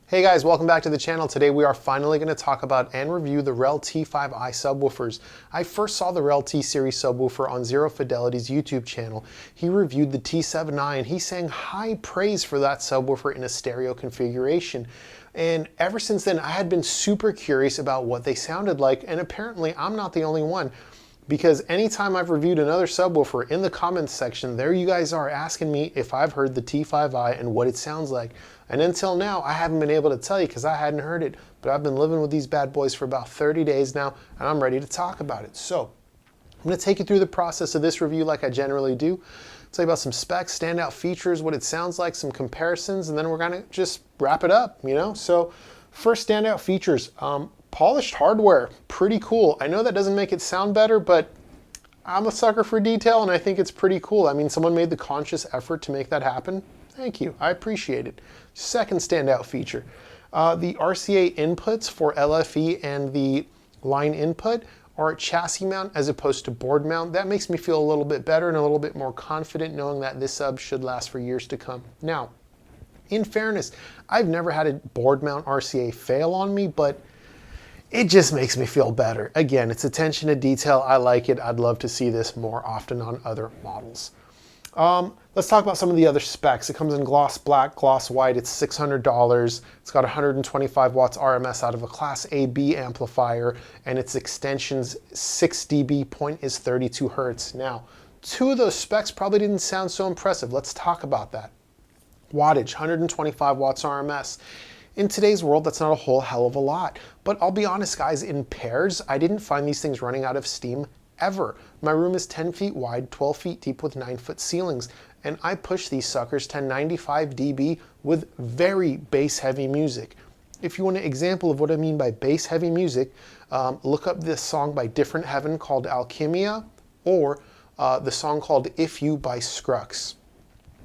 Hey guys, welcome back to the channel. Today we are finally going to talk about and review the REL T5i subwoofers. I first saw the REL T-Series subwoofer on Zero Fidelity's YouTube channel. He reviewed the T7i and he sang high praise for that subwoofer in a stereo configuration. And ever since then, I had been super curious about what they sounded like, and apparently I'm not the only one. Because anytime I've reviewed another subwoofer, in the comments section, there you guys are asking me if I've heard the T5i and what it sounds like. And until now, I haven't been able to tell you because I hadn't heard it. But I've been living with these bad boys for about 30 days now, and I'm ready to talk about it. So I'm going to take you through the process of this review like I generally do. Tell you about some specs, standout features, what it sounds like, some comparisons, and then we're going to just wrap it up, you know? So first, standout features. Polished hardware, pretty cool. I know that doesn't make it sound better, but I'm a sucker for detail and I think it's pretty cool. I mean, someone made the conscious effort to make that happen. Thank you, I appreciate it. Second standout feature, the RCA inputs for LFE and the line input are chassis mount as opposed to board mount. That makes me feel a little bit better and a little bit more confident knowing that this sub should last for years to come. Now, in fairness, I've never had a board mount RCA fail on me, but it just makes me feel better. Again, it's attention to detail. I like it. I'd love to see this more often on other models. Let's talk about some of the other specs. It comes in gloss black, gloss white. It's $600. It's got 125 watts RMS out of a Class AB amplifier, and its extension's 6 dB, point is 32 hertz. Now, two of those specs probably didn't sound so impressive. Let's talk about that. Wattage, 125 watts RMS. In today's world, that's not a whole hell of a lot. But I'll be honest, guys, in pairs, I didn't find these things running out of steam ever. My room is 10 feet wide, 12 feet deep with 9-foot ceilings, and I push these suckers to 95 dB with very bass-heavy music. If you want an example of what I mean by bass-heavy music, look up this song by Different Heaven called Alchemia, or the song called If You by Scrux.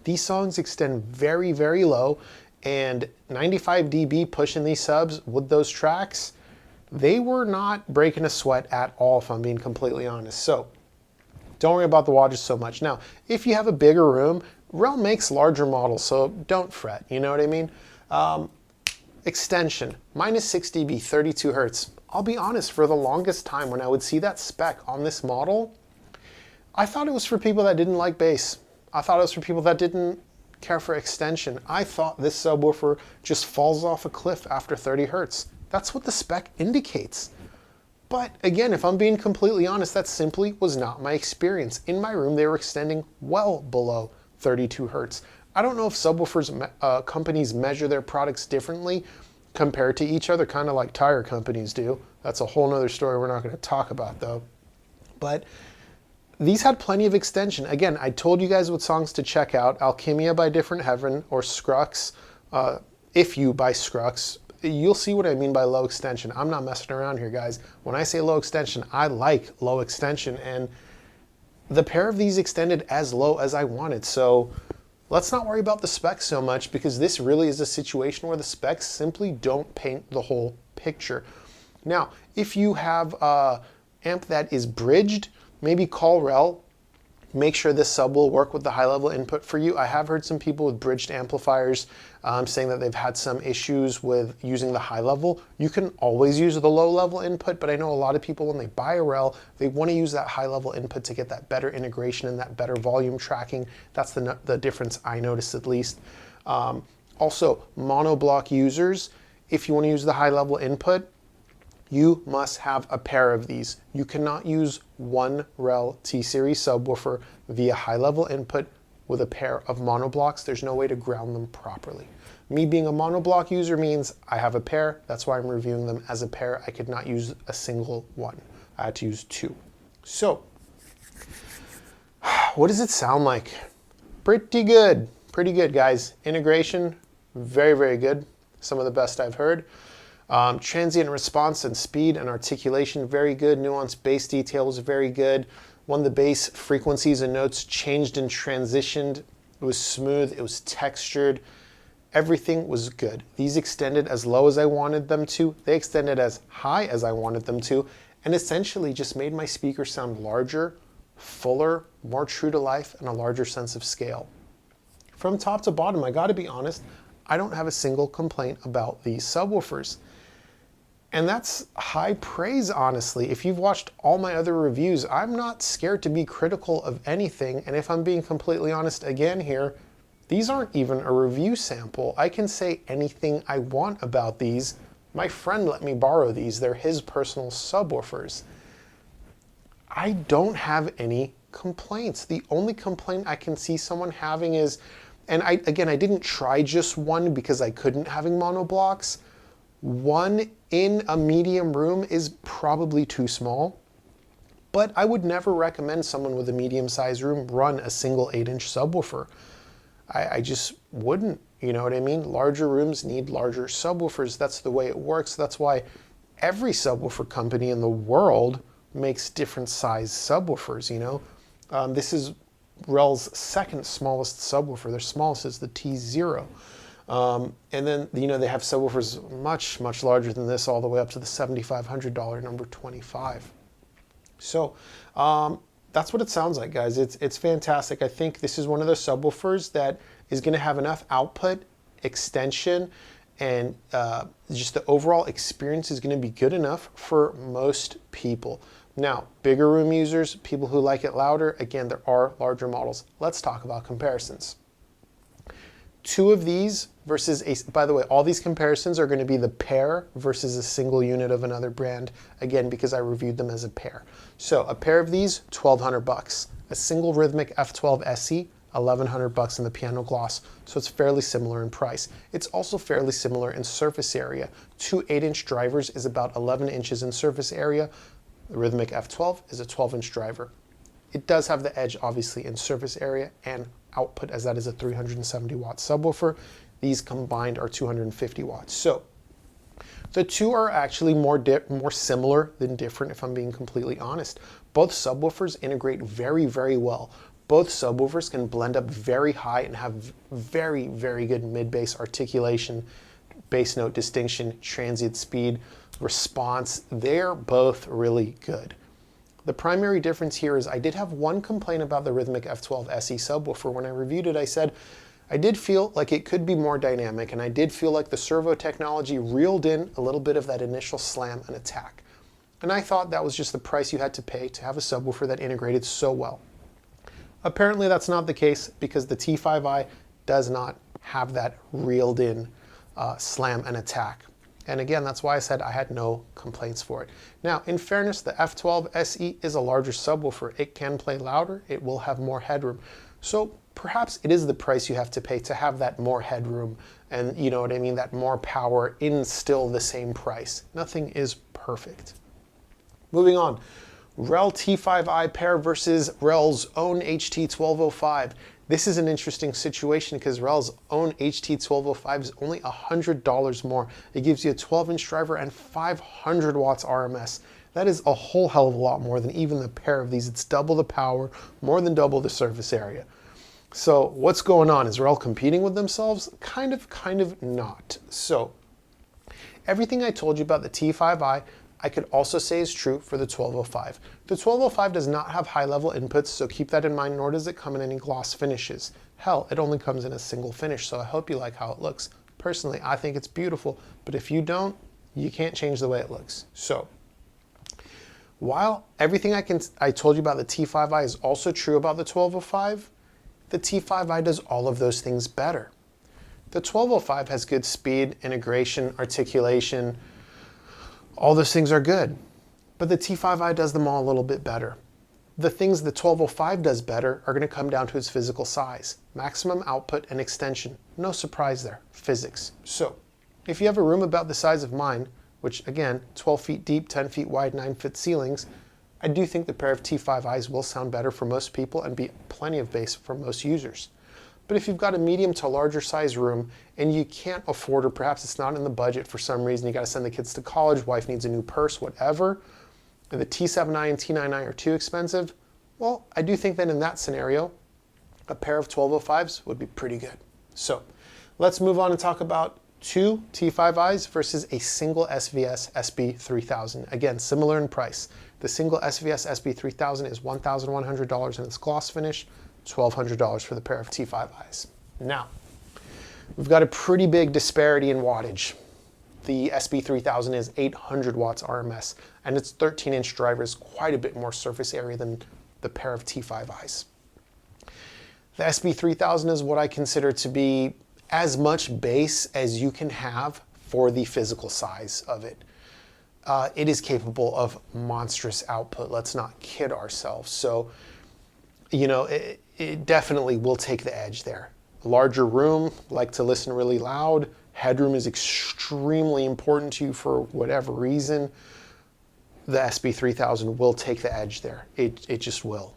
These songs extend very, very low, and 95 dB pushing these subs with those tracks, they were not breaking a sweat at all, if I'm being completely honest. So don't worry about the wattage so much. Now, if you have a bigger room, REL makes larger models, so don't fret, you know what I mean? Extension, minus 6 dB, 32 hertz. I'll be honest, for the longest time when I would see that spec on this model, I thought it was for people that didn't like bass. I thought it was for people that didn't care for extension. I thought this subwoofer just falls off a cliff after 30 hertz. That's what the spec indicates. But again, if I'm being completely honest, that simply was not my experience. In my room, they were extending well below 32 hertz. I don't know if subwoofers companies measure their products differently compared to each other, kind of like tire companies do. That's a whole nother story we're not going to talk about though. But these had plenty of extension. Again, I told you guys what songs to check out. Alchemia by Different Heaven or Scrux, If You by Scrux. You'll see what I mean by low extension. I'm not messing around here, guys. When I say low extension, I like low extension, and the pair of these extended as low as I wanted. So let's not worry about the specs so much, because this really is a situation where the specs simply don't paint the whole picture. Now, if you have an amp that is bridged, maybe call REL, make sure this sub will work with the high level input for you. I have heard some people with bridged amplifiers saying that they've had some issues with using the high level. You can always use the low level input, but I know a lot of people when they buy a REL, they want to use that high level input to get that better integration and that better volume tracking. That's the difference I noticed at least. Also, monoblock users, if you want to use the high level input, you must have a pair of these. You cannot use one REL T-Series subwoofer via high-level input with a pair of monoblocks. There's no way to ground them properly. Me being a monoblock user means I have a pair. That's why I'm reviewing them as a pair. I could not use a single one. I had to use two. So, what does it sound like? Pretty good. Pretty good, guys. Integration, very, very good. Some of the best I've heard. Transient response and speed and articulation, very good. Nuanced bass details, very good. When the bass frequencies and notes changed and transitioned, it was smooth, it was textured. Everything was good. These extended as low as I wanted them to. They extended as high as I wanted them to, and essentially just made my speaker sound larger, fuller, more true to life, and a larger sense of scale. From top to bottom, I gotta be honest, I don't have a single complaint about these subwoofers. And that's high praise, honestly. If you've watched all my other reviews, I'm not scared to be critical of anything. And if I'm being completely honest again here, these aren't even a review sample. I can say anything I want about these. My friend let me borrow these. They're his personal subwoofers. I don't have any complaints. The only complaint I can see someone having is, and I didn't try just one because I couldn't having monoblocks. One in a medium room is probably too small, but I would never recommend someone with a medium-sized room run a single 8-inch subwoofer. I just wouldn't, you know what I mean? Larger rooms need larger subwoofers. That's the way it works. That's why every subwoofer company in the world makes different size subwoofers, you know? This is REL's second smallest subwoofer. Their smallest is the T0. And then, you know, they have subwoofers much, much larger than this, all the way up to the $7,500 number 25. So that's what it sounds like, guys. It's fantastic. I think this is one of those subwoofers that is going to have enough output, extension, and just the overall experience is going to be good enough for most people. Now, bigger room users, people who like it louder, again, there are larger models. Let's talk about comparisons. Two of these versus by the way, all these comparisons are going to be the pair versus a single unit of another brand, again, because I reviewed them as a pair. So a pair of these, $1,200. A single Rhythmic F12 SE, $1,100 in the piano gloss. So it's fairly similar in price. It's also fairly similar in surface area. Two 8-inch drivers is about 11 inches in surface area. The Rhythmic F12 is a 12-inch driver. It does have the edge, obviously, in surface area and output, as that is a 370 watt subwoofer. These combined are 250 watts. So the two are actually more similar than different, if I'm being completely honest. Both subwoofers integrate very, very well. Both subwoofers can blend up very high and have very, very good mid-bass articulation, bass note distinction, transient speed, response. They're both really good. The primary difference here is I did have one complaint about the Rhythmic F12 SE subwoofer. When I reviewed it, I said I did feel like it could be more dynamic, and I did feel like the servo technology reeled in a little bit of that initial slam and attack. And I thought that was just the price you had to pay to have a subwoofer that integrated so well. Apparently that's not the case, because the T5i does not have that reeled in slam and attack. And again, that's why I said I had no complaints for it. Now, in fairness, the F12 SE is a larger subwoofer. It can play louder. It will have more headroom. So perhaps it is the price you have to pay to have that more headroom and, you know what I mean, that more power in still the same price. Nothing is perfect. Moving on. REL T5i pair versus REL's own HT1205. This is an interesting situation because REL's own HT1205 is only $100 more. It gives you a 12-inch driver and 500 watts RMS. That is a whole hell of a lot more than even the pair of these. It's double the power, more than double the surface area. So what's going on? Is REL competing with themselves? Kind of not. So everything I told you about the T5i, I could also say is true for the 1205. The 1205 does not have high-level inputs, so keep that in mind, nor does it come in any gloss finishes. Hell, it only comes in a single finish, so I hope you like how it looks. Personally, I think it's beautiful, but if you don't, you can't change the way it looks. So, while everything I told you about the T5i is also true about the 1205, the T5i does all of those things better. The 1205 has good speed, integration, articulation. All those things are good, but the T5i does them all a little bit better. The things the 1205 does better are going to come down to its physical size, maximum output and extension. No surprise there, physics. So if you have a room about the size of mine, which again, 12 feet deep, 10 feet wide, 9-foot ceilings, I do think the pair of T5i's will sound better for most people and be plenty of bass for most users. But if you've got a medium to larger size room and you can't afford, or perhaps it's not in the budget for some reason, you got to send the kids to college, wife needs a new purse, whatever, and the T7i and T9i are too expensive, well, I do think that in that scenario, a pair of 1205s would be pretty good. So let's move on and talk about two T5i's versus a single SVS SB3000. Again, similar in price. The single SVS SB3000 is $1,100 in its gloss finish, $1,200 for the pair of T5i's. Now, We've got a pretty big disparity in wattage. The SB3000 is 800 watts RMS, and its 13-inch driver is quite a bit more surface area than the pair of T5i's. The SB3000 is what I consider to be as much bass as you can have for the physical size of it. It is capable of monstrous output, let's not kid ourselves. So, you know, it definitely will take the edge there. Larger room, like to listen really loud. Headroom is extremely important to you for whatever reason. The SB3000 will take the edge there. It just will.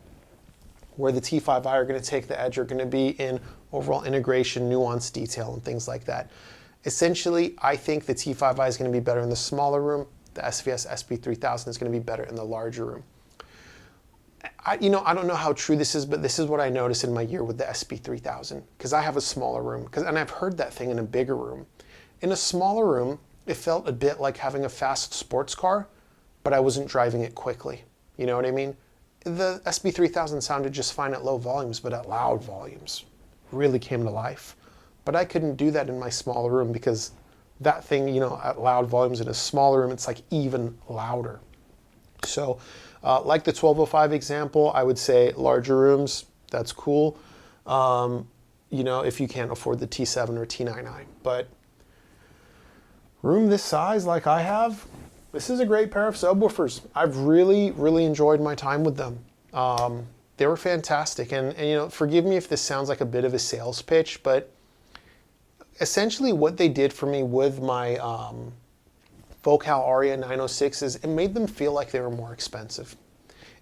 Where the T5i are going to take the edge are going to be in overall integration, nuance, detail, and things like that. Essentially, I think the T5i is going to be better in the smaller room. The SVS SB3000 is going to be better in the larger room. I don't know how true this is, but this is what I noticed in my year with the SB3000, because I have a smaller room, and I've heard that thing in a bigger room. In a smaller room, it felt a bit like having a fast sports car, but I wasn't driving it quickly. You know what I mean? The SB3000 sounded just fine at low volumes, but at loud volumes really came to life. But I couldn't do that in my smaller room because that thing, you know, at loud volumes in a smaller room, it's like even louder. So like the 1205 example, I would say larger rooms, that's cool. You know, if you can't afford the T7 or T9i. But room this size like I have, this is a great pair of subwoofers. I've really, really enjoyed my time with them. They were fantastic. And, you know, forgive me if this sounds like a bit of a sales pitch, but essentially what they did for me with my Vocal Aria 906s, it made them feel like they were more expensive.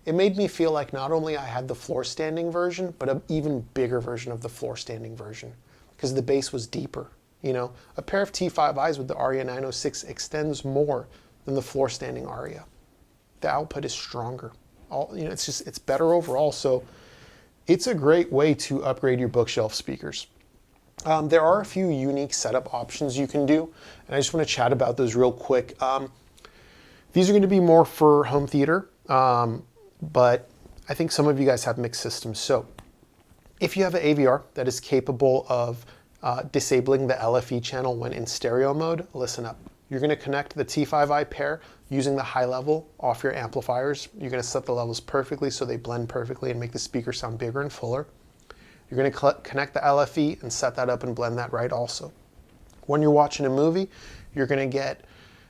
It made me feel like not only I had the floor standing version, but an even bigger version of the floor standing version, because the bass was deeper. You know, a pair of T5i's with the Aria 906 extends more than the floor standing Aria. The output is stronger. You know, it's better overall. So it's a great way to upgrade your bookshelf speakers. There are a few unique setup options you can do, and I just want to chat about those real quick. These are going to be more for home theater, but I think some of you guys have mixed systems. So if you have an AVR that is capable of disabling the LFE channel when in stereo mode, listen up. You're going to connect the T5i pair using the high level off your amplifiers. You're going to set the levels perfectly so they blend perfectly and make the speaker sound bigger and fuller. You're going to connect the LFE and set that up and blend that right also. When you're watching a movie, you're going to get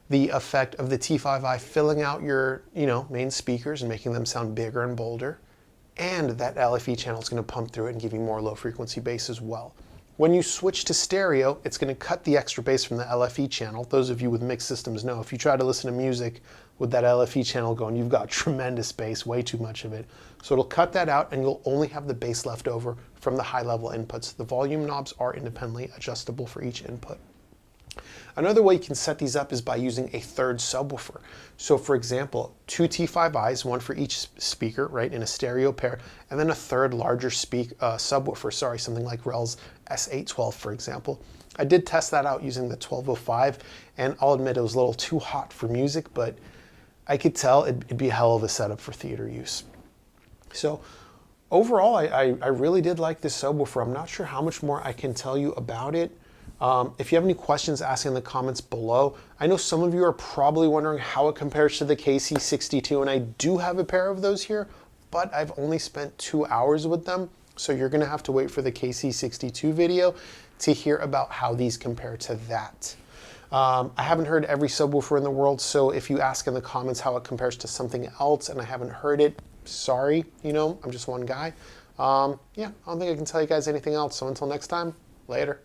the effect of the T5i filling out your, main speakers and making them sound bigger and bolder. And that LFE channel is going to pump through it and give you more low frequency bass as well. When you switch to stereo, it's going to cut the extra bass from the LFE channel. Those of you with mixed systems know if you try to listen to music with that LFE channel going, you've got tremendous bass, way too much of it. So it'll cut that out and you'll only have the bass left over from the high level inputs. The volume knobs are independently adjustable for each input. Another way you can set these up is by using a third subwoofer. So for example, 2 T5i's, one for each speaker, right, in a stereo pair, and then a third larger subwoofer, something like REL's S812, for example. I did test that out using the 1205, and I'll admit it was a little too hot for music, but I could tell it'd be a hell of a setup for theater use. So overall, I really did like this subwoofer. I'm not sure how much more I can tell you about it. If you have any questions, ask in the comments below. I know some of you are probably wondering how it compares to the KC62, and I do have a pair of those here, but I've only spent 2 hours with them, so you're going to have to wait for the KC62 video to hear about how these compare to that. I haven't heard every subwoofer in the world, so if you ask in the comments how it compares to something else and I haven't heard it, sorry, I'm just one guy. Yeah, I don't think I can tell you guys anything else, so until next time, later.